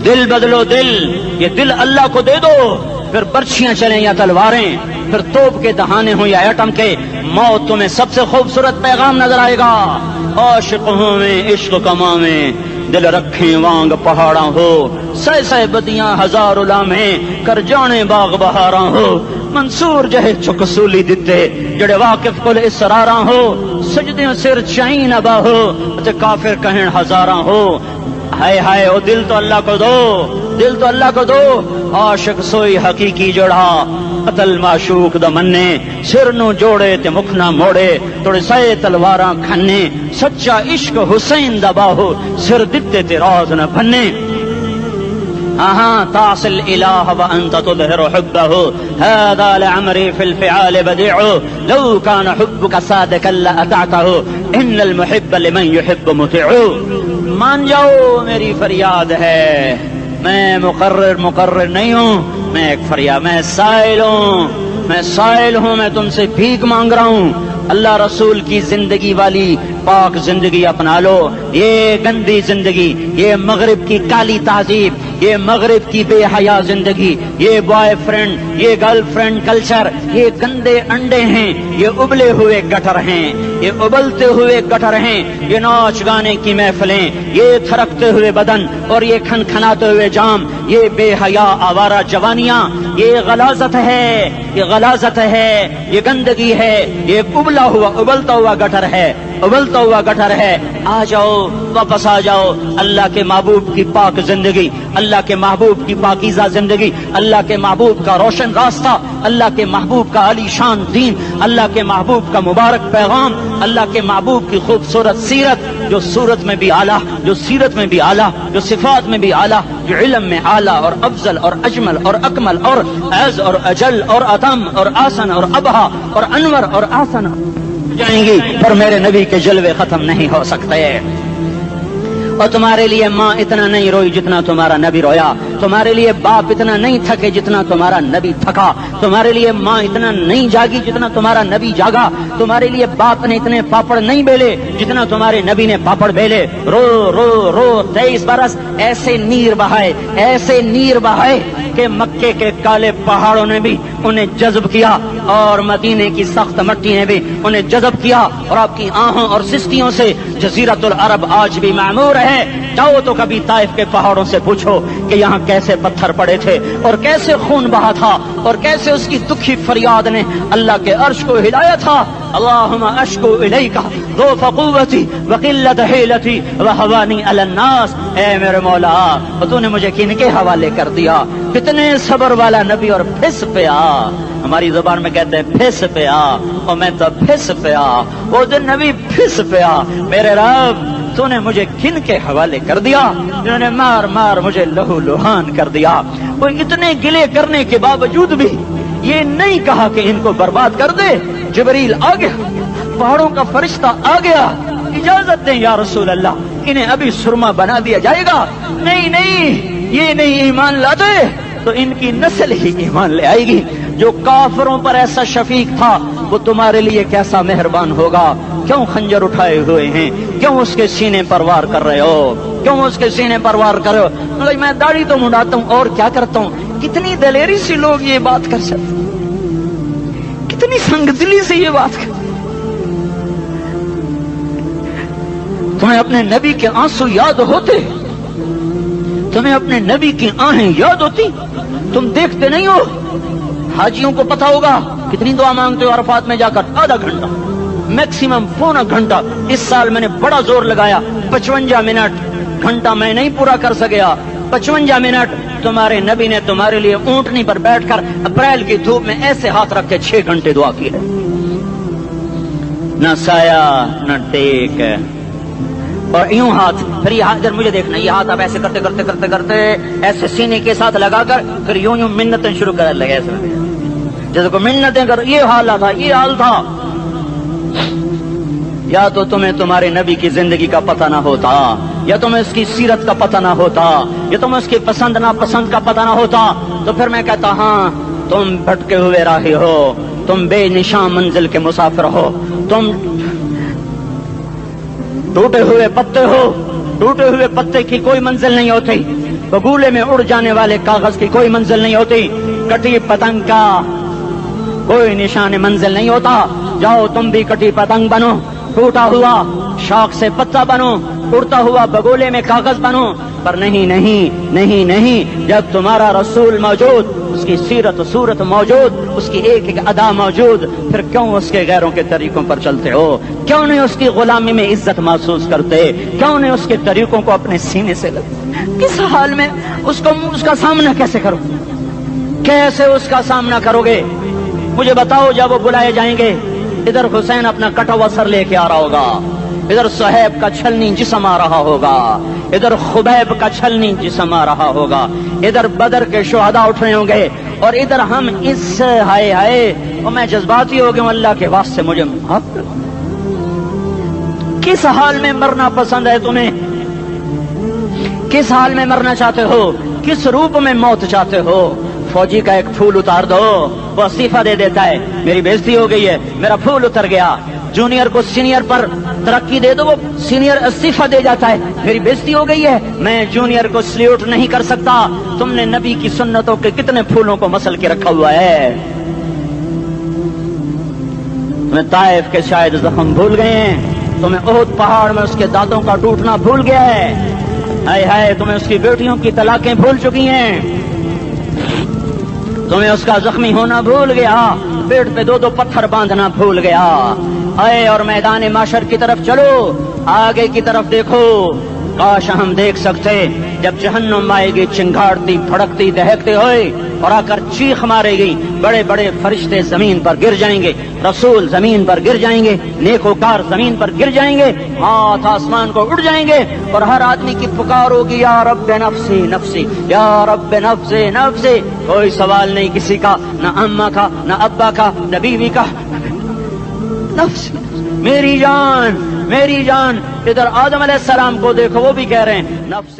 دل بدلو دل، یہ دل اللہ کو دے دو، پھر برچیاں چلیں یا تلواریں، پھر توپ کے دہانے ہوں یا ایٹم کے، موت تمہیں سب سے خوبصورت پیغام نظر آئے گا۔ عاشق ہوں میں عشق کماں میں، دل رکھیں وانگ پہاڑاں ہو، سہ سہ بدیاں ہزار لامیں، کر جانے باغ بہاراں ہو، منصور جہے چک سولی دتے، جڑے واقف کل اسراراں ہو، سجدیوں سر چائیں ابا ہو، تے کافر کہیں ہزاراں ہو۔ ہائے ہائے او دل تو اللہ کو دو، دل تو اللہ کو دو۔ عاشق سوئی حقیقی جوڑا، قتل معشوق دا مننے، سر نو جوڑے تے مکھ نہ موڑے، توڑے سائے تلواراں کھنے، سچا عشق حسین دا باہو، سر دتے تے راز نہ بھنے۔ تعصي الإله وأنت تظهر حبه، هذا لعمري في الفعال بديع، لو كان حبك صادقا لأطعته، إن المحب لمن يحب مطيع۔ مان جاؤ میری فریاد ہے، میں مقرر نہیں ہوں، میں ایک فریاد، میں سائل ہوں، میں تم سے بھیک مانگ رہا ہوں۔ اللہ رسول کی زندگی والی پاک زندگی اپنا لو، یہ گندی زندگی، یہ مغرب کی کالی تہذیب، یہ مغرب کی بے حیا زندگی، یہ بوائے فرینڈ، یہ گرل فرینڈ کلچر، یہ گندے انڈے ہیں، یہ ابلے ہوئے گٹر ہیں، یہ ابلتے ہوئے گٹر ہیں، یہ ناچ گانے کی محفلیں، یہ تھرکتے ہوئے بدن اور یہ کھنکھناتے ہوئے جام، یہ بے حیا آوارہ جوانیاں، یہ غلاظت ہے، یہ غلاظت ہے، یہ گندگی ہے، یہ ابلتا ہوا گٹر ہے، ابلتا ہوا گٹر ہے۔ آ جاؤ، واپس آ جاؤ، اللہ کے محبوب کی پاک زندگی، اللہ کے محبوب کی پاکیزہ زندگی، اللہ کے محبوب کا روشن راستہ، اللہ کے محبوب کا علی شان دین، اللہ کے محبوب کا مبارک پیغام، اللہ کے محبوب کی خوبصورت سیرت، جو صورت میں بھی اعلیٰ، جو سیرت میں بھی اعلیٰ، جو صفات میں بھی اعلیٰ، جو علم میں اعلیٰ اور افضل اور اجمل اور اکمل اور اعز اور اجل اور اتم اور آسن اور ابہا اور انور اور آسن جائیں گی، پر میرے نبی کے جلوے ختم نہیں ہو سکتے۔ اور تمہارے لیے ماں اتنا نہیں روئی جتنا تمہارا نبی رویا، تمہارے لیے باپ اتنا نہیں تھکے جتنا تمہارا نبی تھکا، تمہارے لیے ماں اتنا نہیں جاگی جتنا تمہارا نبی جاگا، تمہارے لیے باپ نے اتنے پاپڑ نہیں بیلے جتنا تمہارے نبی نے پاپڑ بیلے۔ رو رو رو 23 برس ایسے نیر بہائے کہ مکے کے کالے پہاڑوں نے بھی انہیں جذب کیا اور مدینے کی سخت مٹی نے بھی انہیں جذب کیا، اور آپ کی آہوں اور سستیوں سے جزیرت العرب آج بھی معمور ہے۔ جاؤ تو کبھی طائف کے پہاڑوں سے پوچھو کہ یہاں کیسے پتھر پڑے تھے اور کیسے خون بہا تھا اور کیسے اس کی دکھی فریاد نے اللہ کے عرش کو ہلایا تھا۔ اللہم اشکو الیک ضعف قوتی وقلت حیلتی وہوانی علی الناس، اے میرے مولا تو نے مجھے کن کے حوالے کر دیا؟ کتنے صبر والا نبی، اور پھس پیا، ہماری زبان میں کہتے ہیں پھس پیا، اور میں تو پھس پیا، وہ دن نبی پھس پیا، میرے رب تو نے مجھے کن کے حوالے کر دیا جنہوں نے مار مار مجھے لہو لہان کر دیا۔ وہ اتنے گلے کرنے کے باوجود بھی یہ نہیں کہا کہ ان کو برباد کر دے۔ جبریل آ گیا، پہاڑوں کا فرشتہ آ گیا، اجازت دیں یا رسول اللہ، انہیں ابھی سرما بنا دیا جائے گا۔ نہیں، یہ نہیں ایمان لاتے تو ان کی نسل ہی ایمان لے آئے گی۔ جو کافروں پر ایسا شفیق تھا وہ تمہارے لیے کیسا مہربان ہوگا۔ کیوں خنجر اٹھائے ہوئے ہیں؟ کیوں اس کے سینے پر وار کر رہے ہو؟ کیوں اس کے سینے پر وار کر رہے ہو؟ میں داڑھی تو منڈاتا ہوں اور کیا کرتا ہوں۔ کتنی دلیری سے لوگ یہ بات کر سکتے، کتنی سنگ دلی سے یہ بات کر۔ تمہیں اپنے نبی کے آنسو یاد ہوتے؟ تمہیں اپنے نبی کی آہیں یاد ہوتی؟ تم دیکھتے نہیں ہو؟ حاجیوں کو پتا ہوگا کتنی دعا مانگتے ہو عرفات میں جا کر؟ آدھا گھنٹہ، میکسیمم پونا گھنٹہ۔ اس سال میں نے بڑا زور لگایا، 55 منٹ، گھنٹہ میں نہیں پورا کر سکیا، 55 منٹ تمہارے نبی نے تمہارے لیے اونٹنی پر بیٹھ کر اپریل کی دھوپ میں ایسے ہاتھ رکھ کے 6 گھنٹے دعا کی ہے۔ نہ سایہ نہ ٹیک، اور یوں ہاتھ، پھر یہ ہاتھ ادھر مجھے دیکھنا، یہ ہاتھ آپ ایسے کرتے کرتے کرتے کرتے ایسے سینے کے ساتھ لگا کر پھر یوں یوں منتیں شروع کر لگے، ایسے جیسے کو منتیں کر۔ یہ حال تھا، یہ حال تھا۔ یا تو تمہیں تمہارے نبی کی زندگی کا پتہ نہ ہوتا، یا تمہیں اس کی سیرت کا پتہ نہ ہوتا، یا تمہیں اس کی پسند ناپسند کا پتہ نہ ہوتا، تو پھر میں کہتا ہاں تم بھٹکے ہوئے راہی ہو، تم بے نشان منزل کے مسافر ہو، تم ٹوٹے ہوئے پتے ہو، ٹوٹے ہوئے پتے کی کوئی منزل نہیں ہوتی۔ بگولے میں اڑ جانے والے کاغذ کی کوئی منزل نہیں ہوتی، کٹی پتنگ کا کوئی نشان منزل نہیں ہوتا۔ جاؤ تم بھی کٹی پتنگ بنو، ٹوٹا ہوا شاخ سے پتا بنو، اڑتا ہوا بگولے میں کاغذ بنو، پر نہیں نہیں نہیں نہیں، جب تمہارا رسول موجود، اس کی سیرت و صورت موجود، اس کی ایک ایک ادا موجود، پھر کیوں اس کے غیروں کے طریقوں پر چلتے ہو؟ کیوں نہیں اس کی غلامی میں عزت محسوس کرتے؟ کیوں نہیں اس کے طریقوں کو اپنے سینے سے لگتے؟ کس حال میں اس کا سامنا کیسے کرو؟ کیسے اس کا سامنا کرو گے؟ مجھے بتاؤ، جب وہ بلائے جائیں گے، ادھر حسین اپنا کٹا ہوا سر لے کے آ رہا ہوگا، ادھر صہیب کا چھلنی جسم آ رہا ہوگا، ادھر خبیب کا چھلنی جسم آ رہا ہوگا، ادھر بدر کے شہداء اٹھ رہے ہوں گے، اور ادھر ہم اس ہائے ہائے، اور میں جذباتی ہو گیا ہوں، اللہ کے واسطے مجھے معاف کر۔ کس حال میں مرنا پسند ہے تمہیں؟ کس حال میں مرنا چاہتے ہو؟ کس روپ میں موت چاہتے ہو؟ فوجی کا ایک پھول اتار دو، وہ استعفیٰ دے دیتا ہے، میری بےزتی ہو گئی ہے، میرا پھول اتر گیا۔ جونیئر کو سینئر پر ترقی دے دو، وہ سینئر استعفیٰ دے جاتا ہے، میری بےزتی ہو گئی ہے، میں جونیئر کو سلیوٹ نہیں کر سکتا۔ تم نے نبی کی سنتوں کے کتنے پھولوں کو مسل کے رکھا ہوا ہے؟ تمہیں طائف کے شاید زخم بھول گئے ہیں، تمہیں احد پہاڑ میں اس کے دانتوں کا ٹوٹنا بھول گیا ہے، ہائے ہائے تمہیں اس کی بیٹیوں کی طلاقیں بھول چکی ہیں، تمہیں اس کا زخمی ہونا بھول گیا، پیٹ پہ دو دو پتھر باندھنا بھول گیا۔ آئے اور میدان معاشر کی طرف چلو، آگے کی طرف دیکھو۔ کاش ہم دیکھ سکتے جب جہنم آئے گی چنگاڑتی بھڑکتی دہکتے ہوئے اور آ کر چیخ مارے گی، بڑے بڑے فرشتے زمین پر گر جائیں گے، رسول زمین پر گر جائیں گے، نیکوکار زمین پر گر جائیں گے، ہاتھ آسمان کو اڑ جائیں گے، اور ہر آدمی کی پکار ہوگی، یا رب نفسی نفسی، یا رب نفسی نفسی۔ کوئی سوال نہیں کسی کا، نہ اماں کا، نہ ابا کا، نہ بیوی کا، نفس میری جان میری جان۔ ادھر آدم علیہ السلام کو دیکھو، وہ بھی کہہ رہے ہیں نفس۔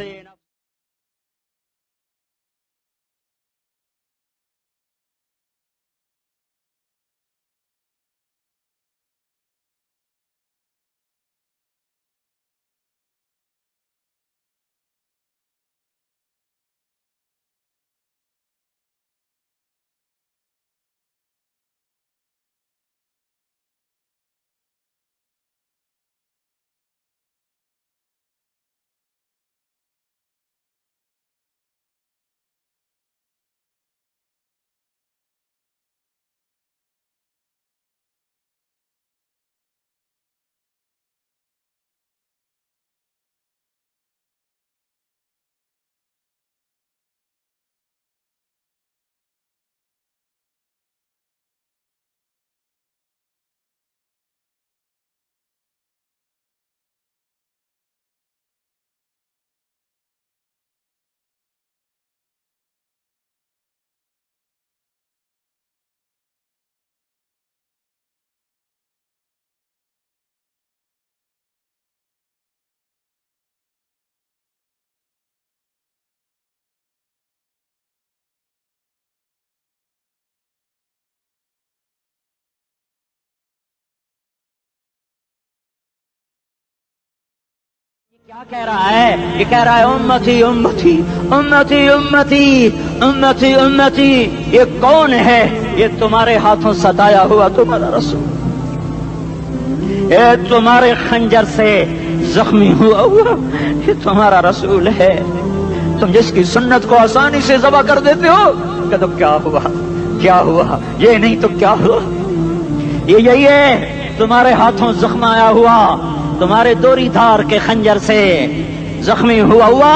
کیا کہہ رہا ہے؟ یہ کہہ رہا ہے امتی امتی امتی امتی امتی امتی۔ یہ کون ہے؟ یہ تمہارے ہاتھوں ستایا ہوا تمہارا رسول، یہ تمہارے خنجر سے زخمی ہوا یہ تمہارا رسول ہے۔ تم جس کی سنت کو آسانی سے ذبح کر دیتے ہو، کہ تو کیا ہوا کیا ہوا، یہ نہیں تو کیا ہوا؟ یہ یہی ہے تمہارے ہاتھوں زخم آیا ہوا، تمہارے دوری دھار کے خنجر سے زخمی ہوا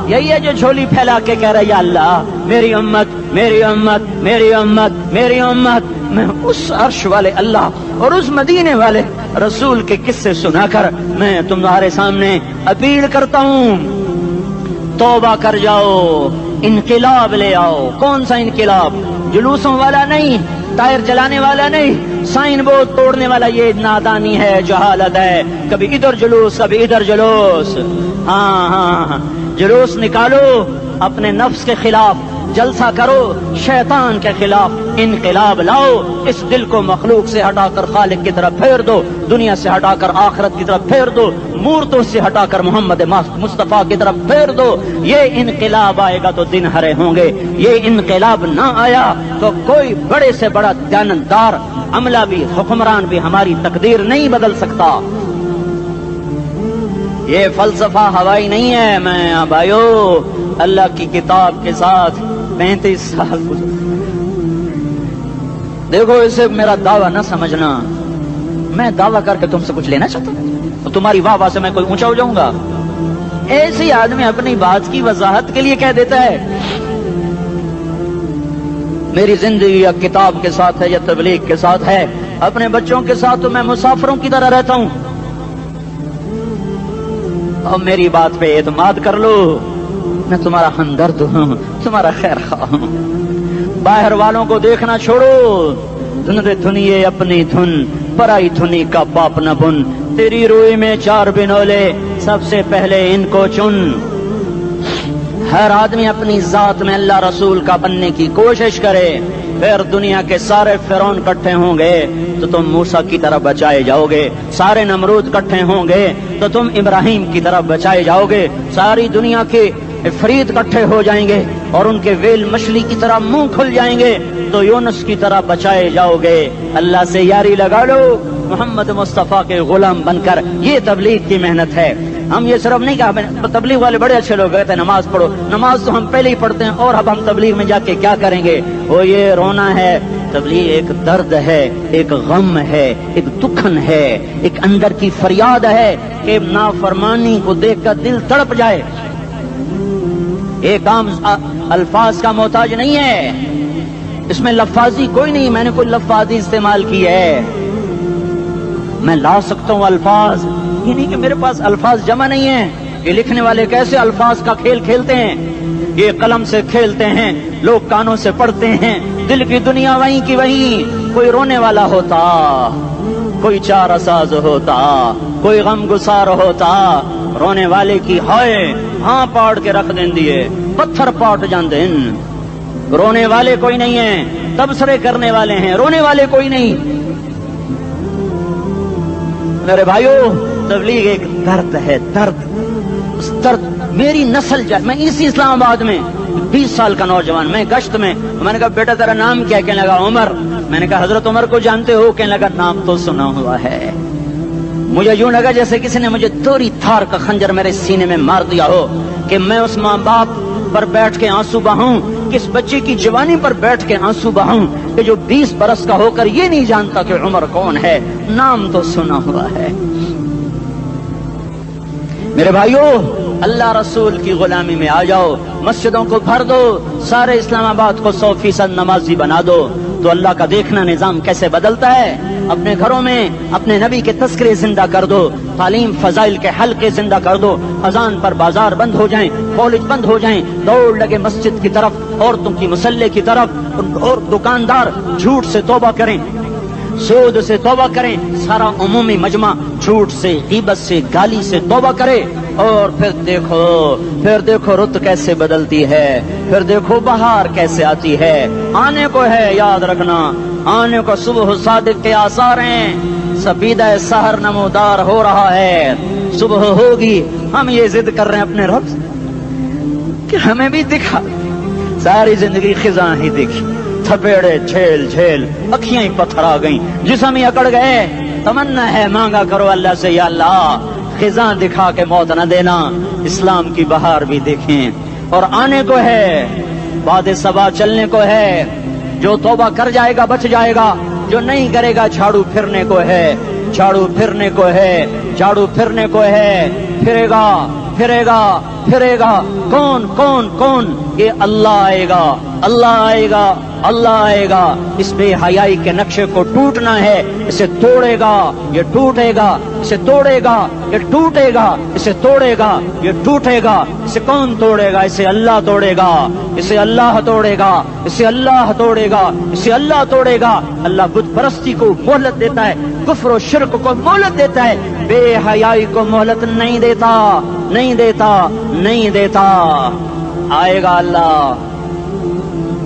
یہی ہے جو جھولی پھیلا کے کہہ رہا ہے یا اللہ میری امت میری امت میری امت میری امت۔ میں اس عرش والے اللہ اور اس مدینے والے رسول کے قصے سنا کر میں تمہارے سامنے اپیل کرتا ہوں، توبہ کر جاؤ، انقلاب لے آؤ۔ کون سا انقلاب؟ جلوسوں والا نہیں، ٹائر جلانے والا نہیں، سائن بورڈ توڑنے والا، یہ نادانی ہے، جہالت ہے۔ کبھی ادھر جلوس کبھی ادھر جلوس، ہاں جلوس نکالو اپنے نفس کے خلاف، جلسہ کرو، شیطان کے خلاف انقلاب لاؤ، اس دل کو مخلوق سے ہٹا کر خالق کی طرف پھیر دو، دنیا سے ہٹا کر آخرت کی طرف پھیر دو، مورتوں سے ہٹا کر محمد مصطفیٰ کی طرف پھیر دو۔ یہ انقلاب آئے گا تو دن ہرے ہوں گے، یہ انقلاب نہ آیا تو کوئی بڑے سے بڑا دیانتدار عملہ بھی، حکمران بھی ہماری تقدیر نہیں بدل سکتا۔ یہ فلسفہ ہوائی نہیں ہے۔ میں بھائیو اللہ کی کتاب کے ساتھ 35 سال دیکھو، اسے میرا دعویٰ نہ سمجھنا، میں دعویٰ کر کے تم سے کچھ لینا چاہتا ہوں تو تمہاری واہ واہ سے میں کوئی اونچا ہو جاؤں گا؟ ایسے آدمی اپنی بات کی وضاحت کے لیے کہہ دیتا ہے میری زندگی یا کتاب کے ساتھ ہے یا تبلیغ کے ساتھ ہے، اپنے بچوں کے ساتھ تو میں مسافروں کی طرح رہتا ہوں، اب میری بات پہ اعتماد کر لو، میں تمہارا ہمدرد ہوں، تمہارا خیر خواہ ہوں۔ باہر والوں کو دیکھنا چھوڑو، دھند دھنیے اپنی دھن، پرائی دھنی کا باپ نہ بن، تیری روئی میں 4 بنولے، سب سے پہلے ان کو چن۔ ہر آدمی اپنی ذات میں اللہ رسول کا بننے کی کوشش کرے، پھر دنیا کے سارے فرعون اکٹھے ہوں گے تو تم موسیٰ کی طرح بچائے جاؤ گے، سارے نمرود اکٹھے ہوں گے تو تم ابراہیم کی طرح بچائے جاؤ گے، ساری دنیا کے افریت اکٹھے ہو جائیں گے اور ان کے ویل مچھلی کی طرح منہ کھل جائیں گے تو یونس کی طرح بچائے جاؤ گے۔ اللہ سے یاری لگا لو، محمد مصطفیٰ کے غلام بن کر، یہ تبلیغ کی محنت ہے۔ ہم یہ صرف نہیں کہا، تبلیغ والے بڑے اچھے لوگ کہتے ہیں نماز پڑھو، نماز تو ہم پہلے ہی پڑھتے ہیں اور اب ہم تبلیغ میں جا کے کیا کریں گے؟ وہ یہ رونا ہے، تبلیغ ایک درد ہے، ایک غم ہے، ایک دکھن ہے، ایک اندر کی فریاد ہے کہ نافرمانی کو دیکھ کر دل تڑپ جائے۔ ایک عام الفاظ کا محتاج نہیں ہے، اس میں لفاظی کوئی نہیں، میں نے کوئی لفاظی استعمال کی ہے، میں لا سکتا ہوں الفاظ، یہ نہیں کہ میرے پاس الفاظ جمع نہیں ہیں۔ یہ لکھنے والے کیسے الفاظ کا کھیل کھیلتے ہیں، یہ قلم سے کھیلتے ہیں، لوگ کانوں سے پڑھتے ہیں، دل کی دنیا وہیں کی وہیں، کوئی رونے والا ہوتا، کوئی چارہ ساز ہوتا، کوئی غم گسار ہوتا، رونے والے کی ہائے ہاں پاڑ کے رکھ دیں دیے، پتھر پاٹ جان دیں۔ رونے والے کوئی نہیں ہیں، تبصرے کرنے والے ہیں، رونے والے کوئی نہیں۔ میرے بھائیو تبلیغ ایک درد ہے، درد، اس درد میری نسل میں اسی اسلام آباد میں 20 سال کا نوجوان، میں گشت میں نے کہا بیٹا تیرا نام کیا؟ کہنے لگا عمر۔ میں نے کہا حضرت عمر کو جانتے ہو؟ کہنے لگا نام تو سنا ہوا ہے۔ مجھے یوں لگا جیسے کسی نے مجھے توری تھار کا خنجر میرے سینے میں مار دیا ہو کہ میں اس ماں باپ پر بیٹھ کے آنسو بہاؤں، کس بچے کی جوانی پر بیٹھ کے آنسو بہاؤں کہ جو 20 برس کا ہو کر یہ نہیں جانتا کہ عمر کون ہے، نام تو سنا ہوا ہے۔ میرے بھائیو اللہ رسول کی غلامی میں آ جاؤ، مسجدوں کو بھر دو، سارے اسلام آباد کو 100% نمازی بنا دو تو اللہ کا دیکھنا نظام کیسے بدلتا ہے۔ اپنے گھروں میں اپنے نبی کے تذکرے زندہ کر دو، تعلیم فضائل کے حلقے زندہ کر دو، اذان پر بازار بند ہو جائیں، کالج بند ہو جائیں، دوڑ لگے مسجد کی طرف، عورتوں کی مصلے کی طرف، اور دکاندار جھوٹ سے توبہ کریں، سود سے توبہ کریں، سارا عمومی مجمع جھوٹ سے، غیبت سے، گالی سے توبہ کرے، اور پھر دیکھو رت کیسے بدلتی ہے، پھر دیکھو بہار کیسے آتی ہے۔ آنے کو ہے، یاد رکھنا، آنے کو صبح صادق کے آثار ہیں، سپیدہ سحر نمودار ہو رہا ہے، صبح ہوگی۔ ہم یہ ضد کر رہے ہیں اپنے رب سے کہ ہمیں بھی دکھا، ساری زندگی خزاں ہی دکھی، تھپیڑے جھیل جھیل، اکھیاں ہی پتھر آ گئیں، جسم ہی اکڑ گئے۔ تمنا ہے مانگا کرو اللہ سے، یا اللہ خزاں دکھا کے موت نہ دینا، اسلام کی بہار بھی دیکھیں۔ اور آنے کو ہے، باد صبا چلنے کو ہے، جو توبہ کر جائے گا بچ جائے گا، جو نہیں کرے گا جھاڑو پھرنے کو ہے، جھاڑو پھرنے کو ہے، جھاڑو پھرنے کو ہے، پھرے گا پھرے گا پھرے گا۔ کون کون کون؟ یہ اللہ آئے گا، اللہ آئے گا، اللہ آئے گا۔ اس بے حیائی کے نقشے کو ٹوٹنا ہے، اسے توڑے گا، یہ ٹوٹے گا، اسے توڑے گا، یہ ٹوٹے گا، اسے توڑے گا، یہ ٹوٹے گا۔ اسے کون توڑے گا؟ اسے اللہ توڑے گا، اسے اللہ توڑے گا، اسے اللہ توڑے گا، اسے اللہ توڑے گا۔ اللہ بت پرستی کو مہلت دیتا ہے، کفر و شرک کو مہلت دیتا ہے، بے حیائی کو مہلت نہیں دیتا، نہیں دیتا، نہیں دیتا۔ آئے گا اللہ،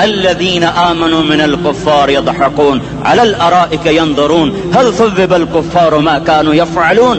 الذين آمنوا من الكفار يضحكون على الأرائك ينظرون هل ثوب الكفار ما كانوا يفعلون।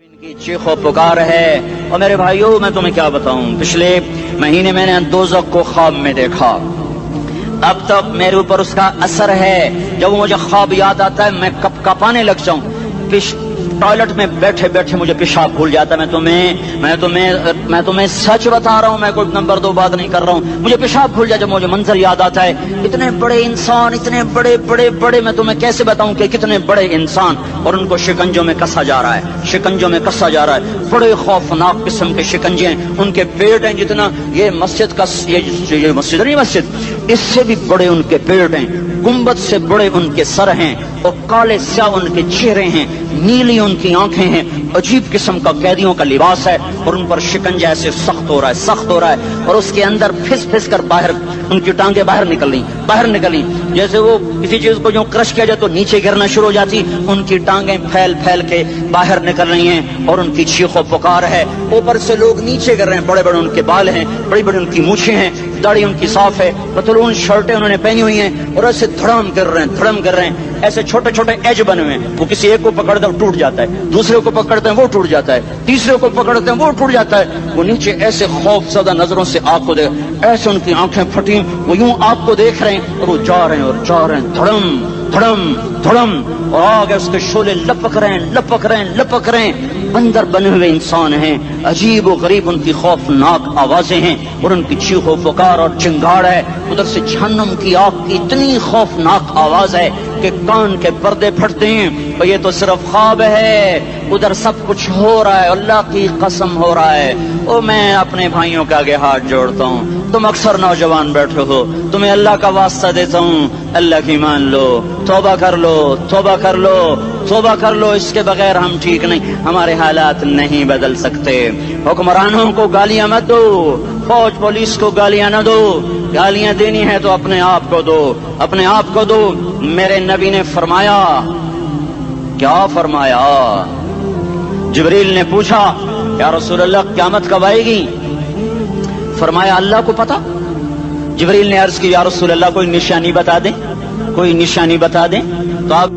ان کی چیخ و پکار ہے. اور میرے بھائیوں میں تمہیں کیا بتاؤں، پچھلے مہینے میں نے دوزخ کو خواب میں دیکھا. اب تک میرے اوپر اس کا اثر ہے. جب مجھے خواب یاد آتا ہے میں کپ کپانے لگ جاؤں. ٹوائلٹ میں بیٹھے بیٹھے مجھے پیشاب بھول جاتا ہے. میں تمہیں سچ بتا رہا ہوں، میں کوئی نمبر 2 بات نہیں کر رہا ہوں. مجھے پیشاب بھول جائے جب مجھے منظر یاد آتا ہے. اتنے بڑے انسان، اتنے بڑے بڑے بڑے، میں تمہیں کیسے بتاؤں کہ کتنے بڑے انسان، اور ان کو شکنجوں میں کسا جا رہا ہے، شکنجوں میں کسا جا رہا ہے. بڑے خوفناک قسم کے شکنجے ہیں. ان کے پیٹ ہیں جتنا یہ مسجد کا، یہ مسجد نہیں، مسجد اس سے بھی بڑے ان کے پیٹ ہیں. گنبد سے بڑے ان کے سر ہیں، اور کالے سیاہ ان کے چہرے ہیں، نیلی ان کی آنکھیں ہیں. عجیب قسم کا قیدیوں کا لباس ہے، اور ان پر شکنجہ ایسے سخت ہو رہا ہے، سخت ہو رہا ہے. اور اس کے اندر پھس پھس کر باہر ان کی ٹانگیں باہر نکلی جیسے وہ کسی چیز کو جو کرش کیا جائے تو نیچے گرنا شروع ہو جاتی. ان کی ٹانگیں پھیل پھیل کے باہر نکل رہی ہیں، اور ان کی چیخ و پکار ہے. اوپر سے لوگ نیچے گر رہے ہیں. بڑے بڑے ان کے بال ہیں، بڑی بڑی ان کی مونچھیں ہیں، داڑھی ان کی صاف ہے، پتلون شرٹیں انہوں نے پہنی ہوئی ہیں، اور ایسے دھڑم گر رہے ہیں. ایسے چھوٹے چھوٹے ایج بنے ہوئے ہیں. وہ کسی ایک کو پکڑتے ہیں ٹوٹ جاتا ہے، دوسرے کو پکڑتے ہیں وہ ٹوٹ جاتا ہے، تیسرے کو پکڑتے ہیں وہ ٹوٹ جاتا ہے. وہ نیچے ایسے خوف زدہ نظروں سے آپ کو دیکھ، ایسے ان کی آنکھیں پھٹی، وہ یوں آپ کو دیکھ رہے ہیں، اور وہ جا رہے ہیں دھڑم دھڑم دھڑم، اور آگے اس کے شعلے لپک رہے ہیں. بندر بنے ہوئے انسان ہیں، عجیب و غریب ان کی خوفناک آوازیں ہیں، اور ان کی چیخ و پکار اور چنگاڑ ہے. ادھر سے جہنم کی آگ کی اتنی خوفناک آواز ہے کہ کان کے پردے پھٹتے ہیں. اور یہ تو صرف خواب ہے، ادھر سب کچھ ہو رہا ہے، اللہ کی قسم ہو رہا ہے. اور میں اپنے بھائیوں کے آگے ہاتھ جوڑتا ہوں، تم اکثر نوجوان بیٹھے ہو، تمہیں اللہ کا واسطہ دیتا ہوں، اللہ کی مان لو، توبہ کر لو. اس کے بغیر ہم ٹھیک نہیں، ہمارے حالات نہیں بدل سکتے. حکمرانوں کو گالیاں مت دو، فوج پولیس کو گالیاں نہ دو. گالیاں دینی ہے تو اپنے آپ کو دو. میرے نبی نے فرمایا، کیا فرمایا؟ جبریل نے پوچھا یا رسول اللہ قیامت کب آئے گی؟ فرمایا اللہ کو پتا. جبریل نے عرض کی یا رسول اللہ کوئی نشانی بتا دیں. تو آپ